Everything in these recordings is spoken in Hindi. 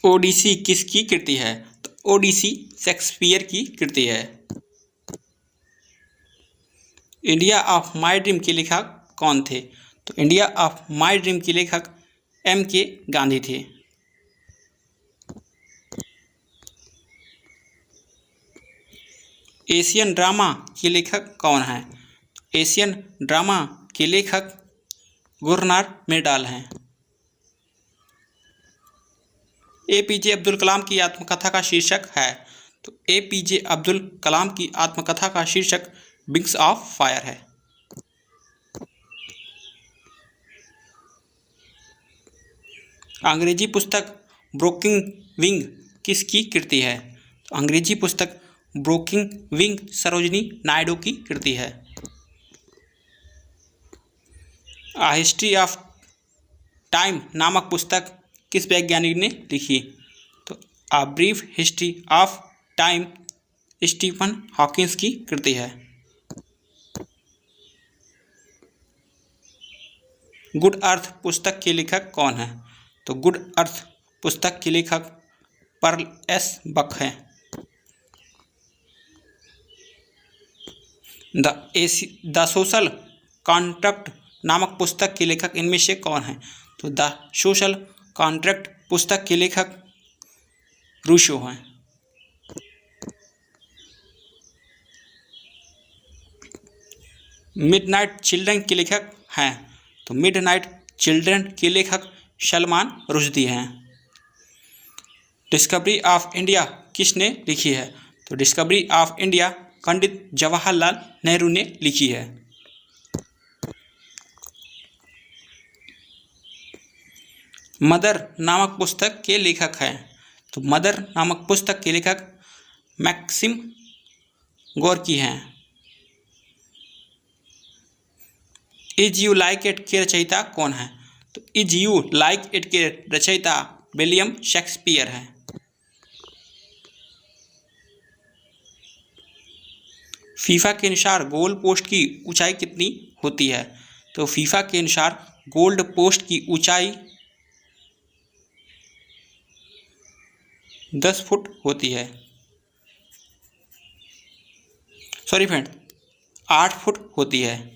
ओडिसी किसकी कृति है? तो ओडिसी शेक्सपियर की कृति है। इंडिया ऑफ माई ड्रीम के लेखक कौन थे? तो इंडिया ऑफ माई ड्रीम के लेखक M.K. गांधी थे। एशियन ड्रामा के लेखक कौन हैं? एशियन ड्रामा के लेखक गुरनार मिर्डाल हैं। APJ अब्दुल कलाम की आत्मकथा का शीर्षक है? तो APJ अब्दुल कलाम की आत्मकथा का शीर्षक विंग्स ऑफ फायर है। अंग्रेजी पुस्तक ब्रोकिंग विंग किसकी कृति है? तो अंग्रेजी पुस्तक ब्रोकिंग विंग सरोजिनी नायडू की कृति है। आ हिस्ट्री ऑफ टाइम नामक पुस्तक किस वैज्ञानिक ने लिखी? तो a brief history of time Stephen Hawkins की कृति है। गुड अर्थ पुस्तक के लेखक कौन है? तो गुड अर्थ पुस्तक के लेखक पर्ल S. बक हैं। द सोशल कॉन्ट्रैक्ट नामक पुस्तक के लेखक इनमें से कौन है? तो द सोशल कॉन्ट्रैक्ट पुस्तक के लेखक रूसो हैं। मिडनाइट चिल्ड्रन के लेखक हैं? तो मिडनाइट चिल्ड्रन के लेखक सलमान रुश्दी हैं। डिस्कवरी ऑफ इंडिया किसने लिखी है? तो discovery of India Pandit Jawaharlal Nehru ने लिखी है। मदर नामक पुस्तक के लेखक हैं? तो मदर नामक पुस्तक के लेखक मैक्सिम गोर्की हैं। इज यू लाइक इट के रचयिता कौन है? तो इज यू लाइक इट के रचयिता विलियम शेक्सपियर हैं। फीफा के अनुसार गोल पोस्ट की ऊंचाई कितनी होती है? तो फीफा के अनुसार गोल्ड पोस्ट की ऊंचाई 10 फुट होती है। सॉरी फ्रेंड, 8 फुट होती है।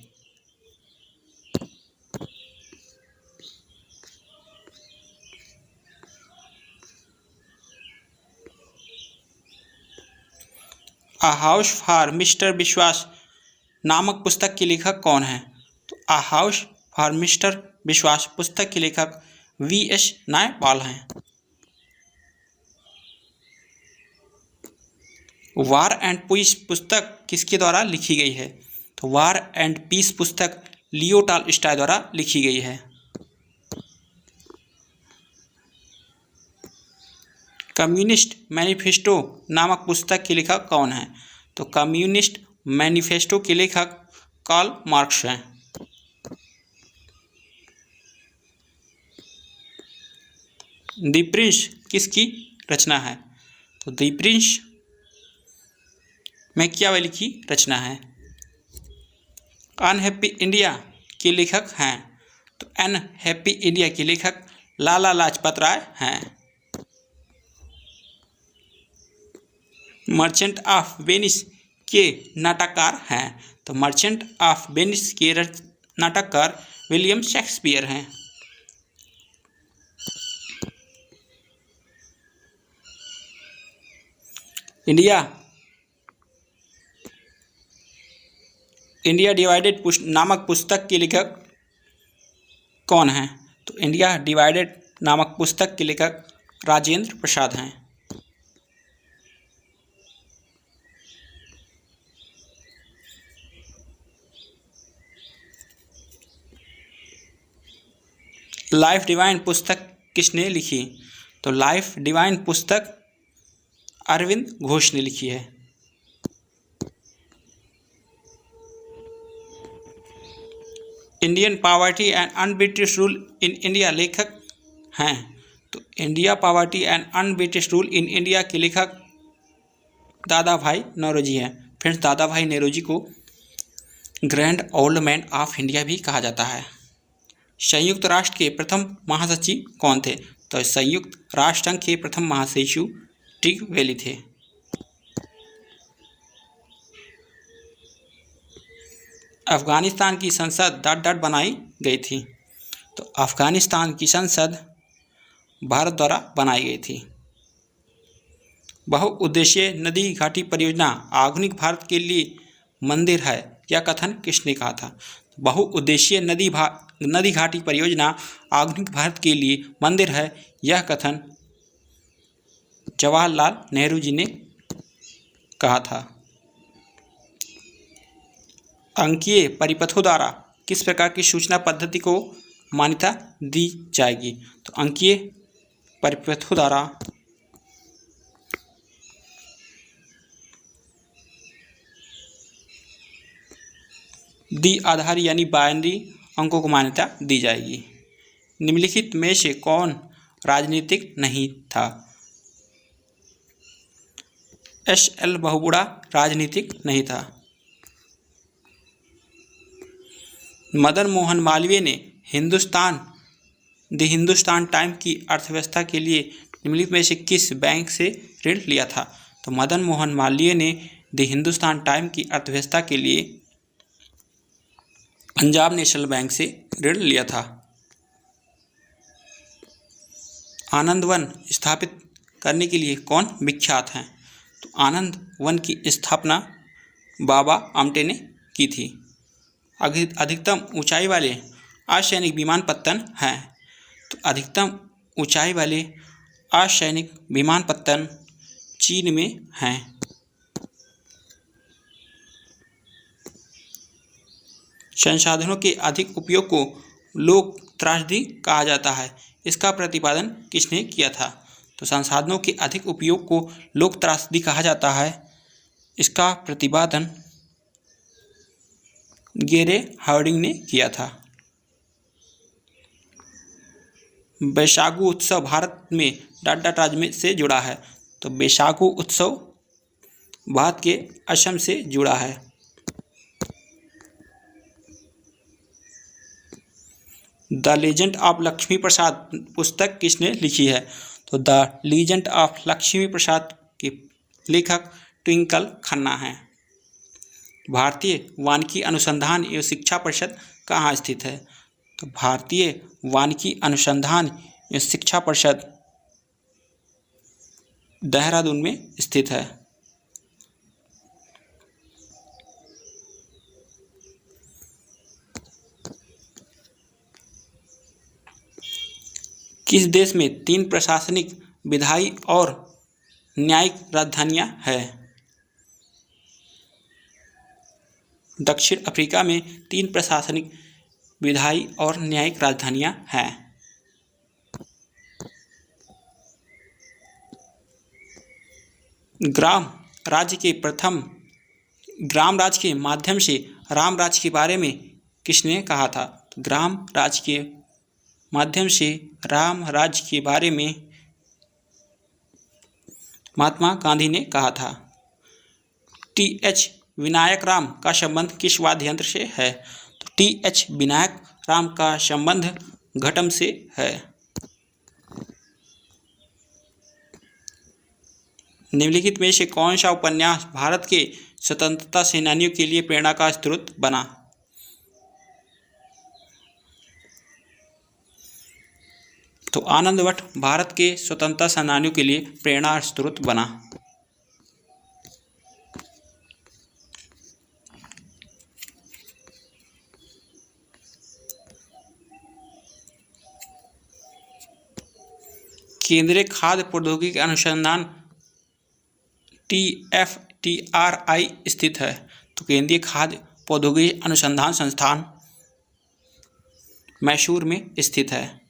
आ हाउस फॉर मिस्टर विश्वास नामक पुस्तक के लेखक कौन है? तो आ हाउस फॉर मिस्टर विश्वास पुस्तक के लेखक V.S. नायपाल हैं। वार एंड पीस पुस्तक किसके द्वारा लिखी गई है? तो वार एंड पीस पुस्तक लियो टॉल्स्टॉय द्वारा लिखी गई है। कम्युनिस्ट मैनिफेस्टो नामक पुस्तक के लेखक कौन है? तो कम्युनिस्ट मैनिफेस्टो के लेखक कार्ल मार्क्स हैं। द प्रिंस किसकी रचना है? तो द प्रिंस मैकियावेली की रचना है। अनहैप्पी इंडिया के लेखक हैं? तो अनहैप्पी इंडिया के लेखक लाला लाजपत राय हैं। मर्चेंट ऑफ वेनिस के नाटककार हैं? तो मर्चेंट ऑफ वेनिस के नाटककार विलियम शेक्सपियर हैं। इंडिया डिवाइडेड नामक पुस्तक के लेखक कौन हैं? तो इंडिया डिवाइडेड नामक पुस्तक के लेखक राजेंद्र प्रसाद हैं। लाइफ डिवाइन पुस्तक किसने लिखी? तो लाइफ डिवाइन पुस्तक अरविंद घोष ने लिखी है। Indian poverty and un-British rule in India लेखक हैं? तो India poverty and un-British rule in India के लेखक दादा भाई नौरोजी हैं। फ्रेंड्स, दादा भाई नौरोजी को grand old man of India भी कहा जाता है। संयुक्त राष्ट्र के प्रथम महासचिव कौन थे? तो संयुक्त राष्ट्र संघ के प्रथम महासचिव टिग वैली थे। अफगानिस्तान की संसद ... बनाई गई थी। तो अफगानिस्तान की संसद भारत द्वारा बनाई गई थी। बहुउद्देशीय नदी घाटी परियोजना आधुनिक भारत के लिए मंदिर है, यह कथन किसने कहा था? बहुउद्देशीय नदी घाटी परियोजना आधुनिक भारत के लिए मंदिर है, यह कथन जवाहरलाल नेहरू जी ने कहा था। अंकीय परिपथों द्वारा किस प्रकार की सूचना पद्धति को मान्यता दी जाएगी? तो अंकीय परिपथों द्वारा आधार यानी बाइनरी अंकों को मान्यता दी जाएगी। निम्नलिखित में से कौन राजनीतिक नहीं था? एस.एल. बहुगुणा राजनीतिक नहीं था। मदन मोहन मालवीय ने हिंदुस्तान टाइम की अर्थव्यवस्था के लिए निम्नलिखित में से किस बैंक से ऋण लिया था? तो मदन मोहन मालवीय ने हिंदुस्तान टाइम की अर्थव्यवस्था के लिए पंजाब नेशनल बैंक से ऋण लिया था। आनंद वन स्थापित करने के लिए कौन विख्यात हैं? तो आनंद वन की स्थापना बाबा आमटे ने की थी। अधिकतम ऊंचाई वाले असैनिक विमानपत्तन हैं। तो अधिकतम ऊंचाई वाले असैनिक विमानपत्तन चीन में हैं। संसाधनों के अधिक उपयोग को लोक त्रासदी कहा जाता है, इसका प्रतिपादन किसने किया था? तो संसाधनों के अधिक उपयोग को लोक त्रासदी कहा जाता है, इसका प्रतिपादन गेरे हार्डिंग ने किया था। बैसागु उत्सव भारत में राज्य में से जुड़ा है। तो बैसागु उत्सव भारत के असम से जुड़ा है। द लीजेंड ऑफ लक्ष्मी प्रसाद पुस्तक किसने लिखी है? तो द लीजेंड ऑफ लक्ष्मी प्रसाद के लेखक ट्विंकल खन्ना हैं। भारतीय वानिकी अनुसंधान एवं शिक्षा परिषद कहाँ स्थित है? तो भारतीय वानिकी अनुसंधान एवं शिक्षा परिषद देहरादून में स्थित है। किस देश में 3 प्रशासनिक, विधायी और न्यायिक राजधानियां हैं? दक्षिण अफ्रीका में 3 प्रशासनिक, विधायी और न्यायिक राजधानियां हैं। ग्राम राज्य के माध्यम से राम राज्य के बारे में किसने कहा था? ग्राम राज्य के माध्यम से राम राज्य के बारे में महात्मा गांधी ने कहा था। टी.एच. विनायक राम का संबंध किस वाद्य यंत्र से है? तो टी.एच. विनायक राम का संबंध घटम से है। निम्नलिखित में से कौन सा उपन्यास भारत के स्वतंत्रता सेनानियों के लिए प्रेरणा का स्रोत बना? तो आनंदवठ भारत के स्वतंत्रता सेनानियों के लिए प्रेरणा स्रोत बना। केंद्रीय खाद्य प्रौद्योगिकी अनुसंधान TFTRI स्थित है। तो केंद्रीय खाद्य प्रौद्योगिकी अनुसंधान संस्थान मैसूर में स्थित है।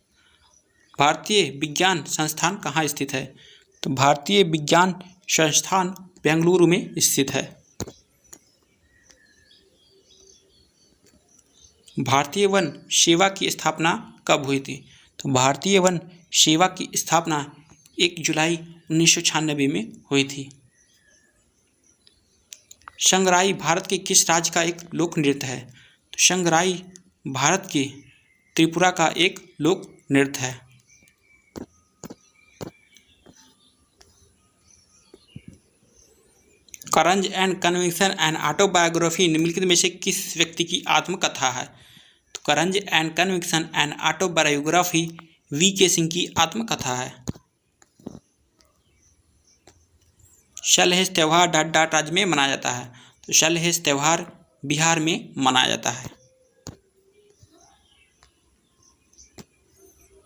भारतीय विज्ञान संस्थान कहाँ स्थित है? तो भारतीय विज्ञान संस्थान बेंगलुरु में स्थित है। भारतीय वन सेवा की स्थापना कब हुई थी? तो भारतीय वन सेवा की स्थापना 1 जुलाई 1996 में हुई थी। संगराई भारत के किस राज्य का एक लोक नृत्य है? तो संगराई भारत के त्रिपुरा का एक लोक नृत्य है। Courage and conviction and autobiography निम्नलिखित में से किस व्यक्ति की आत्मकथा है? तो courage and conviction and autobiography VK. Singh की आत्मकथा है। शलहेश त्यौहार डॉट डॉट राज्य में मनाया जाता है? तो शलहेश त्यौहार बिहार में मनाया जाता है।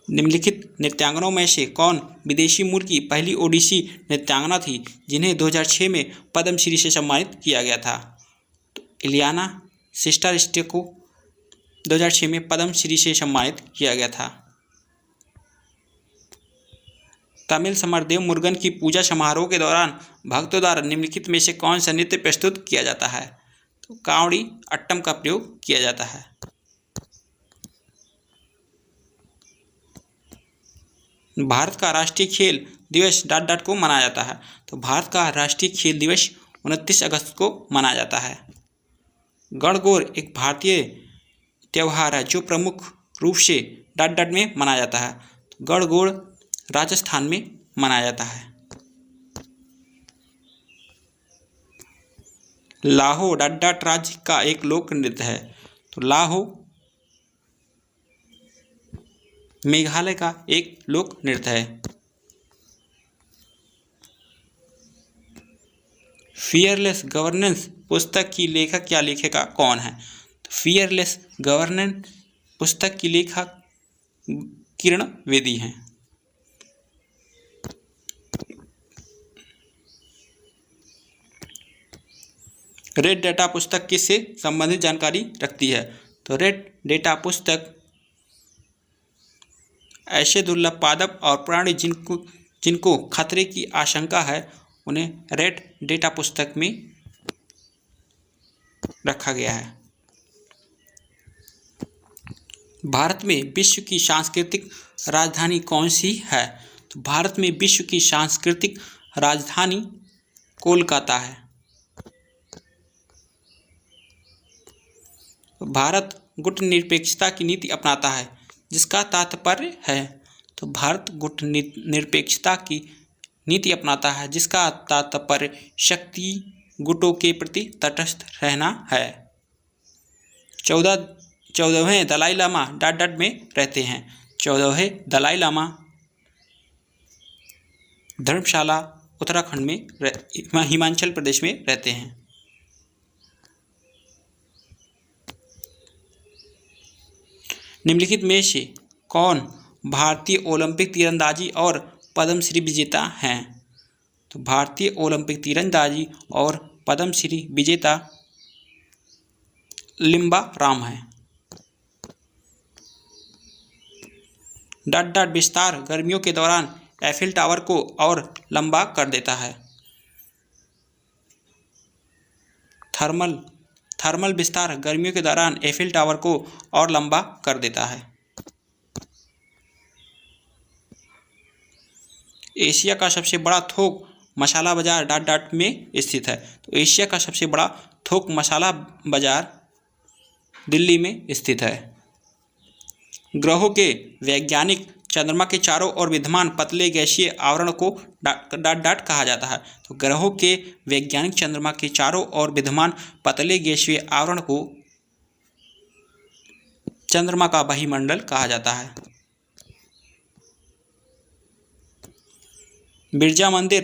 निम्नलिखित नृत्यांगनाओं में से कौन विदेशी मूल की पहली ओडिसी नृत्यांगना थी जिन्हें 2006 में पद्मश्री से सम्मानित किया गया था? तो इलियाना सिस्टरस्टे को 2006 में पद्मश्री से सम्मानित किया गया था। तमिल समरदेव मुरुगन की पूजा समारोह के दौरान भक्तों द्वारा निम्नलिखित में से कौन सा नृत्य प्रस्तुत किया जाता है? तो कावड़ी अट्टम का प्रयोग किया जाता है। भारत का राष्ट्रीय खेल दिवस डॉट डॉट को मनाया जाता है? तो भारत का राष्ट्रीय खेल दिवस 29 अगस्त को मनाया जाता है। गणगौर एक भारतीय त्यौहार है जो प्रमुख रूप से डॉट डॉट में मनाया जाता है। तो गणगौर राजस्थान में मनाया जाता है। लाहो डॉट डॉट राज्य का एक लोक नृत्य है? तो लाहो मेघालय का एक लोक नृत्य है। फियरलेस गवर्नेंस पुस्तक की लेखक या लेखिका कौन है? तो फियरलेस गवर्नेंस पुस्तक की लेखक किरण बेदी हैं। रेड डेटा पुस्तक किससे संबंधित जानकारी रखती है? तो रेड डेटा पुस्तक ऐसे दुर्लभ पादप और प्राणी जिनको खतरे की आशंका है उन्हें रेड डेटा पुस्तक में रखा गया है। भारत में विश्व की सांस्कृतिक राजधानी कौन सी है? तो भारत में विश्व की सांस्कृतिक राजधानी कोलकाता है। भारत गुटनिरपेक्षता की नीति अपनाता है जिसका तात्पर्य है? तो भारत गुटनिरपेक्षता की नीति अपनाता है जिसका तात्पर्य शक्ति गुटों के प्रति तटस्थ रहना है। 14वें दलाई लामा डॉट डॉट में रहते हैं? 14वें दलाई लामा धर्मशाला उत्तराखंड में हिमाचल प्रदेश में रहते हैं। निम्नलिखित में से कौन भारतीय ओलंपिक तीरंदाजी और पद्मश्री विजेता हैं? तो भारतीय ओलंपिक तीरंदाजी और पद्मश्री विजेता लिम्बा राम है। डॉट डॉट विस्तार गर्मियों के दौरान एफिल टावर को और लंबा कर देता है। थर्मल विस्तार गर्मियों के दौरान एफिल टावर को और लंबा कर देता है। एशिया का सबसे बड़ा थोक मसाला बाजार डॉट डॉट में स्थित है? तो एशिया का सबसे बड़ा थोक मसाला बाजार दिल्ली में स्थित है। ग्रहों के वैज्ञानिक चंद्रमा के चारों ओर विद्यमान पतले गैसीय आवरण को डॉट डॉट कहा जाता है? तो ग्रहों के वैज्ञानिक चंद्रमा के चारों ओर विद्यमान पतले गैसीय आवरण को चंद्रमा का वायुमंडल कहा जाता है। बिरजा मंदिर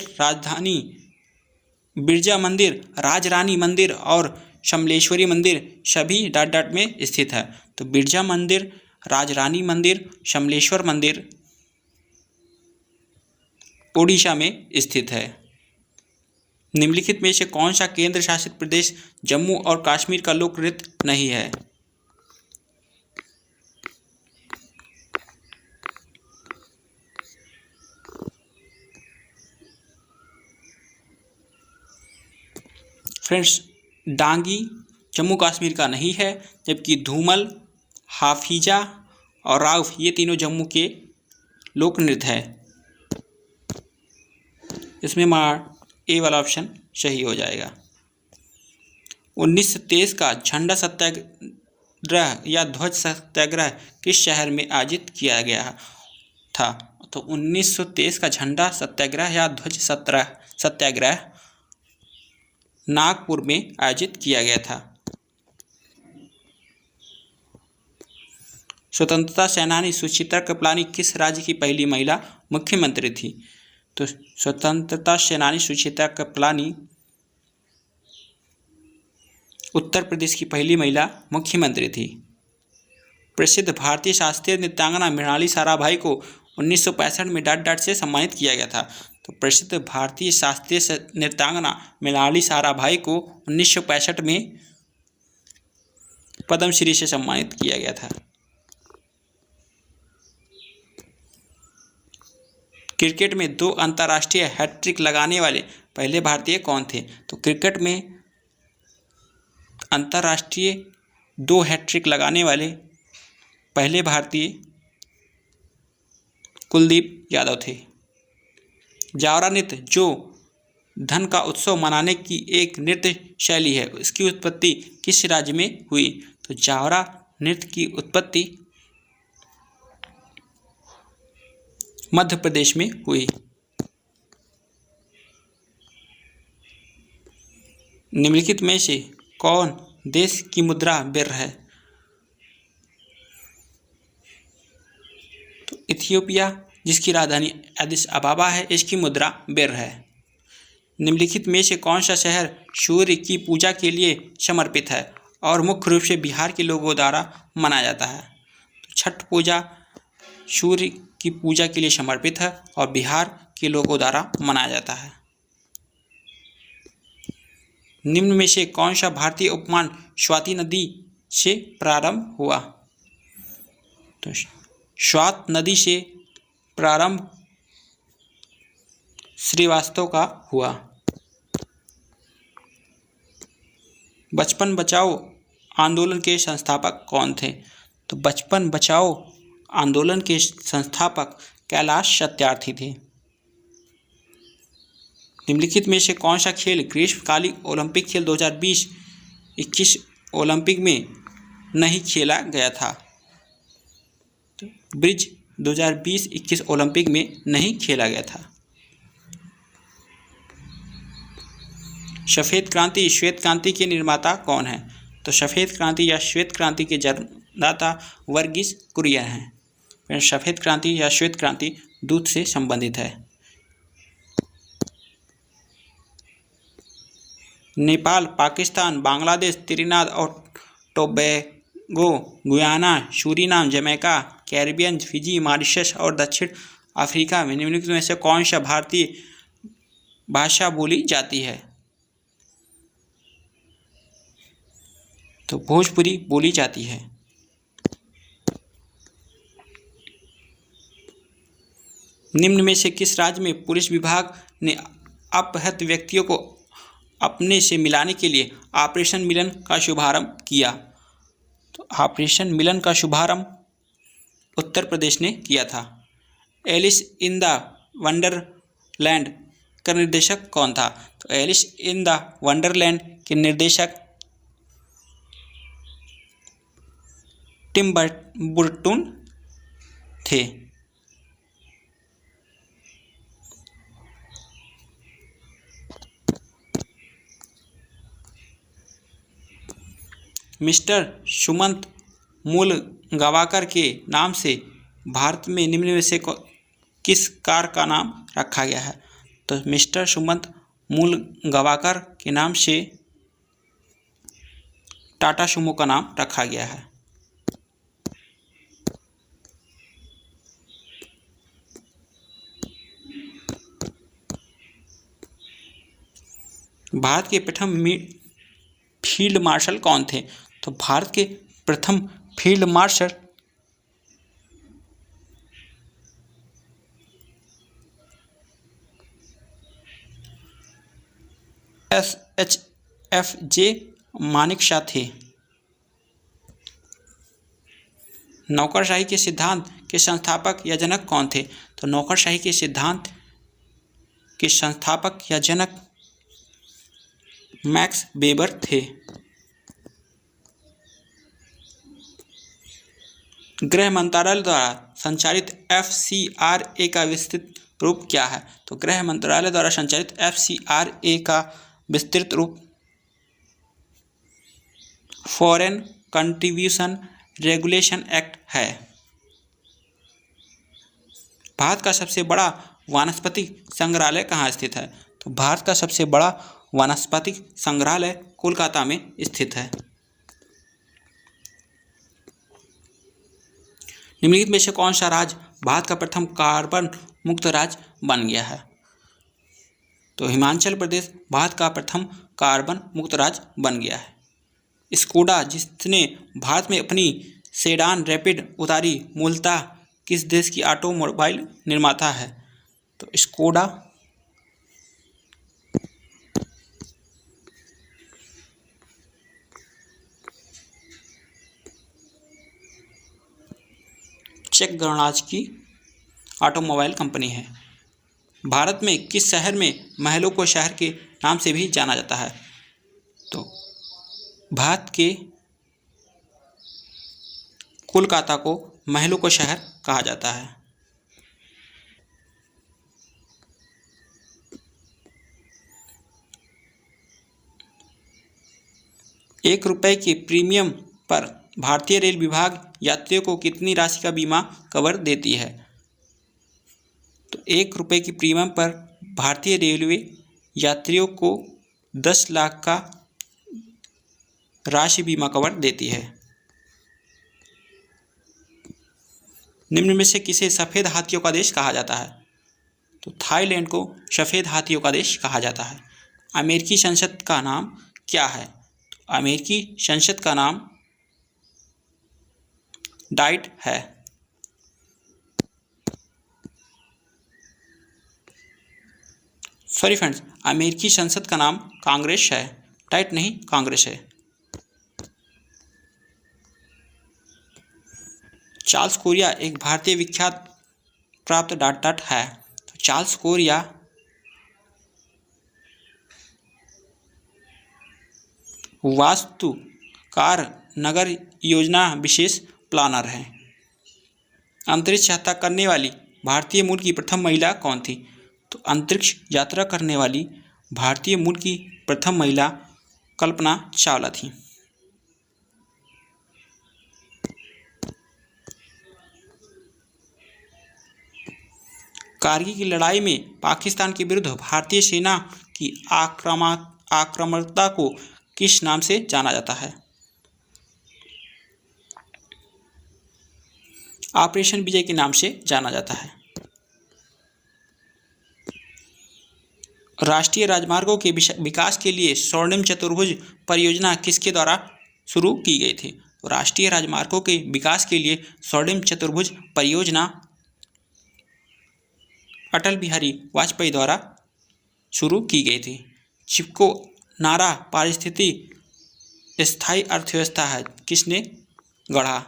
राजरानी मंदिर और शमलेश्वरी मंदिर सभी डॉट डॉट में स्थित है? तो बिरजा मंदिर राजरानी मंदिर शमलेश्वर मंदिर ओडिशा में स्थित है। निम्नलिखित में से कौन सा केंद्र शासित प्रदेश जम्मू और कश्मीर का लोक नृत्य नहीं है? फ्रेंड्स, डांगी जम्मू कश्मीर का नहीं है, जबकि धूमल, हाफिजा और राउफ ये तीनों जम्मू के लोक नृत्य है। इसमें हमारा ए वाला ऑप्शन सही हो जाएगा। 1923 का झंडा सत्याग्रह या ध्वज सत्याग्रह किस शहर में आयोजित किया गया था? तो 1923 का झंडा सत्याग्रह या ध्वज सत्याग्रह नागपुर में आयोजित किया गया था। स्वतंत्रता सेनानी सुचित्रा कृपलानी किस राज्य की पहली महिला मुख्यमंत्री थी? तो स्वतंत्रता सेनानी सुचित्रा कृपलानी उत्तर प्रदेश की पहली महिला मुख्यमंत्री थी। प्रसिद्ध भारतीय शास्त्रीय नृत्यांगना मृणाली साराभाई को 1965 में डॉट से सम्मानित किया गया था। तो प्रसिद्ध भारतीय शास्त्रीय नृत्यांगना मृणाली साराभाई को 1965 में पद्मश्री से सम्मानित किया गया था। क्रिकेट में 2 अंतर्राष्ट्रीय हैट्रिक लगाने वाले पहले भारतीय कौन थे? तो क्रिकेट में अंतर्राष्ट्रीय 2 हैट्रिक लगाने वाले पहले भारतीय कुलदीप यादव थे। जावरा नृत्य जो धन का उत्सव मनाने की एक नृत्य शैली है, इसकी उत्पत्ति किस राज्य में हुई? तो जावरा नृत्य की उत्पत्ति मध्य प्रदेश में हुई। निम्नलिखित में से कौन देश की मुद्रा बिर है? तो इथियोपिया, जिसकी राजधानी एडिस अबाबा है, इसकी मुद्रा बिर है। निम्नलिखित में से कौन सा शहर सूर्य की पूजा के लिए समर्पित है और मुख्य रूप से बिहार के लोगों द्वारा मनाया जाता है? तो छठ पूजा सूर्य की पूजा के लिए समर्पित है और बिहार के लोगों द्वारा मनाया जाता है। निम्न में से कौन सा भारतीय उपमान स्वाति नदी से प्रारंभ हुआ? तो स्वात नदी से प्रारंभ श्रीवास्तव का हुआ। बचपन बचाओ आंदोलन के संस्थापक कौन थे? तो बचपन बचाओ आंदोलन के संस्थापक कैलाश सत्यार्थी थे। निम्नलिखित में से कौन सा खेल ग्रीष्मकालीन ओलंपिक खेल 2020-21 ओलंपिक में नहीं खेला गया था? तो ब्रिज 2020-21 ओलंपिक में नहीं खेला गया था। सफ़ेद क्रांति श्वेत क्रांति के निर्माता कौन है? तो सफ़ेद क्रांति या श्वेत क्रांति के जन्मदाता वर्गीस कुरियन हैं। सफ़ेद क्रांति या श्वेत क्रांति दूध से संबंधित है। नेपाल, पाकिस्तान, बांग्लादेश, त्रिनिदाद और Tobago, Guyana, Suriname, Jamaica, Caribbean, Fiji, Mauritius और दक्षिण अफ्रीका में निम्नलिखित में से कौन सा भारतीय भाषा बोली जाती है? तो भोजपुरी बोली जाती है। निम्न में से किस राज्य में पुलिस विभाग ने अपहृत व्यक्तियों को अपने से मिलाने के लिए ऑपरेशन मिलन का शुभारंभ किया? तो ऑपरेशन मिलन का शुभारंभ उत्तर प्रदेश ने किया था। एलिस इन द वंडरलैंड का निर्देशक कौन था? तो एलिस इन द वंडरलैंड के निर्देशक टिम बर्टन थे। मिस्टर सुमंत मूल गवाकर के नाम से भारत में निम्न में से किस कार का नाम रखा गया है? तो मिस्टर सुमंत मूल गवाकर के नाम से टाटा सुमो का नाम रखा गया है। भारत के प्रथम फील्ड मार्शल कौन थे? तो भारत के प्रथम फील्ड मार्शल SHFJ मानेकशॉ थे। नौकरशाही के सिद्धांत के संस्थापक या जनक कौन थे? तो नौकरशाही के सिद्धांत के संस्थापक या जनक मैक्स वेबर थे। गृह मंत्रालय द्वारा संचालित FCRA का विस्तृत रूप क्या है? तो गृह मंत्रालय द्वारा संचालित FCRA का विस्तृत रूप फॉरेन कंट्रीब्यूशन रेगुलेशन एक्ट है। भारत का सबसे बड़ा वानस्पतिक संग्रहालय कहाँ स्थित है? तो भारत का सबसे बड़ा वानस्पतिक संग्रहालय कोलकाता में स्थित है। निम्नलिखित में से कौन सा राज्य भारत का प्रथम कार्बन मुक्त राज्य बन गया है? तो हिमाचल प्रदेश भारत का प्रथम कार्बन मुक्त राज्य बन गया है। स्कोडा जिसने भारत में अपनी सेडान रैपिड उतारी मूलतः किस देश की ऑटोमोबाइल निर्माता है? तो स्कोडा चेक गणराज्य की ऑटोमोबाइल कंपनी है। भारत में किस शहर में महलों को शहर के नाम से भी जाना जाता है? तो भारत के कोलकाता को महलों का शहर कहा जाता है। ₹1 के प्रीमियम पर भारतीय रेल विभाग यात्रियों को कितनी राशि का बीमा कवर देती है? तो ₹1 की प्रीमियम पर भारतीय रेलवे यात्रियों को 10 लाख का राशि बीमा कवर देती है। निम्न में से किसे सफ़ेद हाथियों का देश कहा जाता है? तो थाईलैंड को सफ़ेद हाथियों का देश कहा जाता है। अमेरिकी संसद का नाम क्या है? तो अमेरिकी संसद का नाम डाइट है। सॉरी फ्रेंड्स, अमेरिकी संसद का नाम कांग्रेस है, डाइट नहीं कांग्रेस है। चार्ल्स कोरिया एक भारतीय विख्यात प्राप्त डॉक्टर है। तो चार्ल्स कोरिया वास्तुकार नगर योजना विशेष प्लानर हैं। अंतरिक्ष यात्रा करने वाली भारतीय मूल की प्रथम महिला कौन थी? तो अंतरिक्ष यात्रा करने वाली भारतीय मूल की प्रथम महिला कल्पना चावला थी। कारगिल की लड़ाई में पाकिस्तान के विरुद्ध भारतीय सेना की आक्रामकता को किस नाम से जाना जाता है? ऑपरेशन विजय के नाम से जाना जाता है। राष्ट्रीय राजमार्गों के विकास के लिए स्वर्णिम चतुर्भुज परियोजना किसके द्वारा शुरू की गई थी? राष्ट्रीय राजमार्गों के विकास के लिए स्वर्णिम चतुर्भुज परियोजना अटल बिहारी वाजपेयी द्वारा शुरू की गई थी। चिपको नारा पारिस्थिति स्थायी अर्थव्यवस्था है, किसने गढ़ा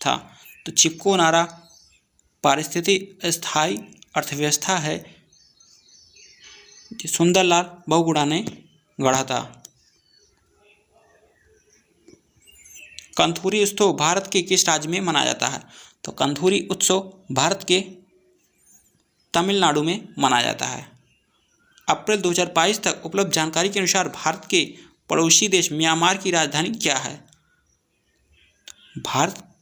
था? तो चिपको नारा पारिस्थिति स्थायी अर्थव्यवस्था है, सुंदरलाल बहुगुणा ने गढ़ा था। कंथूरी उत्सव भारत के किस राज्य में मनाया जाता है? तो कंथूरी उत्सव भारत के तमिलनाडु में मनाया जाता है। अप्रैल 2022 तक उपलब्ध जानकारी के अनुसार भारत के पड़ोसी देश म्यांमार की राजधानी क्या है? भारत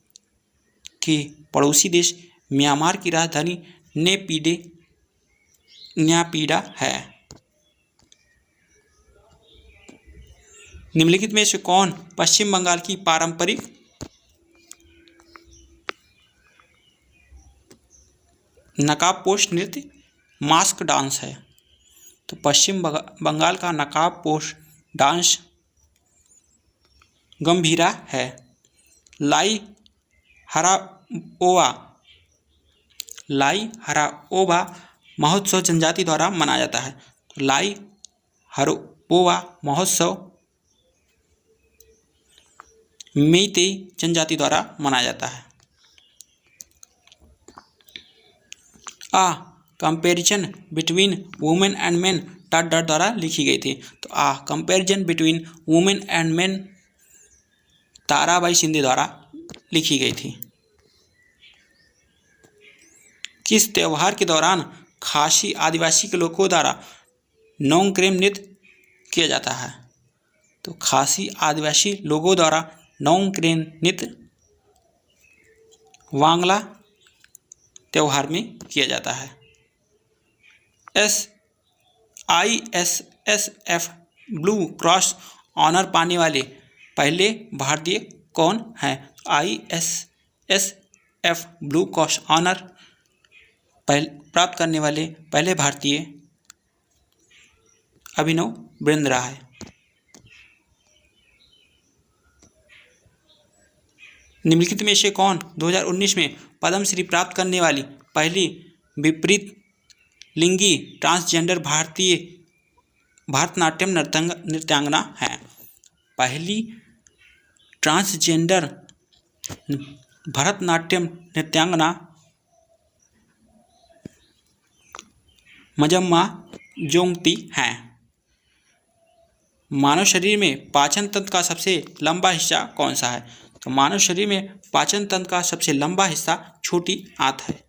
के पड़ोसी देश म्यांमार की राजधानी न्यापीडा है। निम्नलिखित में से कौन पश्चिम बंगाल की पारंपरिक नकाबपोश नृत्य मास्क डांस है? तो पश्चिम बंगाल का नकाबपोश डांस गंभीरा है। लाई हराओबा महोत्सव जनजाति द्वारा मनाया जाता है। तो लाई हराओबा महोत्सव मेइतेई जनजाति द्वारा मनाया जाता है। Comparison between women and main द्वारा लिखी गई थी। तो comparison between women and main Tarabai Shinde द्वारा लिखी गई थी। किस त्यौहार के दौरान खासी आदिवासी के लोगों द्वारा नोंगक्रेम नृत्य किया जाता है? तो खासी आदिवासी लोगों द्वारा नौक्रेन नृत्य वांगला त्यौहार में किया जाता है। ISSF ब्लू क्रॉस ऑनर पाने वाले पहले भारतीय कौन हैं? ISSF ब्लू क्रॉस ऑनर प्राप्त करने वाले पहले भारतीय अभिनव बिंद्रा है। निम्नलिखित में से कौन 2019 में पद्मश्री प्राप्त करने वाली पहली विपरीत लिंगी ट्रांसजेंडर भारतीय भरतनाट्यम नृत्यांगना है? पहली ट्रांसजेंडर भरतनाट्यम नृत्यांगना मजम्मा जोंगती हैं। मानव शरीर में पाचन तंत्र का सबसे लंबा हिस्सा कौन सा है? तो मानव शरीर में पाचन तंत्र का सबसे लंबा हिस्सा छोटी आंत है।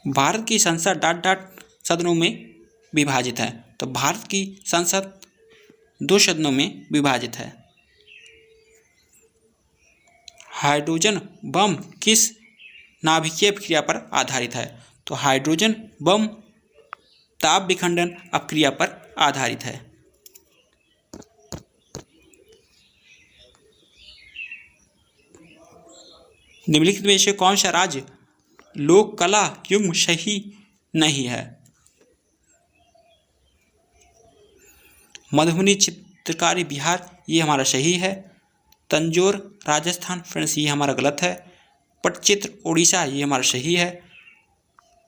भारत की संसद डाट सदनों में विभाजित है। तो भारत की संसद 2 सदनों में विभाजित है। हाइड्रोजन बम किस नाभिकीय प्रक्रिया पर आधारित है? तो हाइड्रोजन बम ताप विखंडन अपक्रिया पर आधारित है। निम्नलिखित में से कौन सा राज्य लोक कला युग्म सही नहीं है? मधुबनी चित्रकारी बिहार, ये हमारा सही है। तंजौर राजस्थान, फ्रेंड्स ये हमारा गलत है। पटचित्र उड़ीसा, ये हमारा सही है।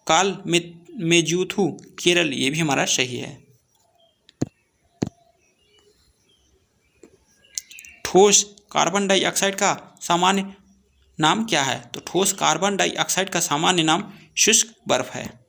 काल मेजुथु केरल, ये भी हमारा सही है। ठोस कार्बन डाइऑक्साइड का सामान्य नाम क्या है? तो ठोस कार्बन डाइऑक्साइड का सामान्य नाम शुष्क बर्फ है।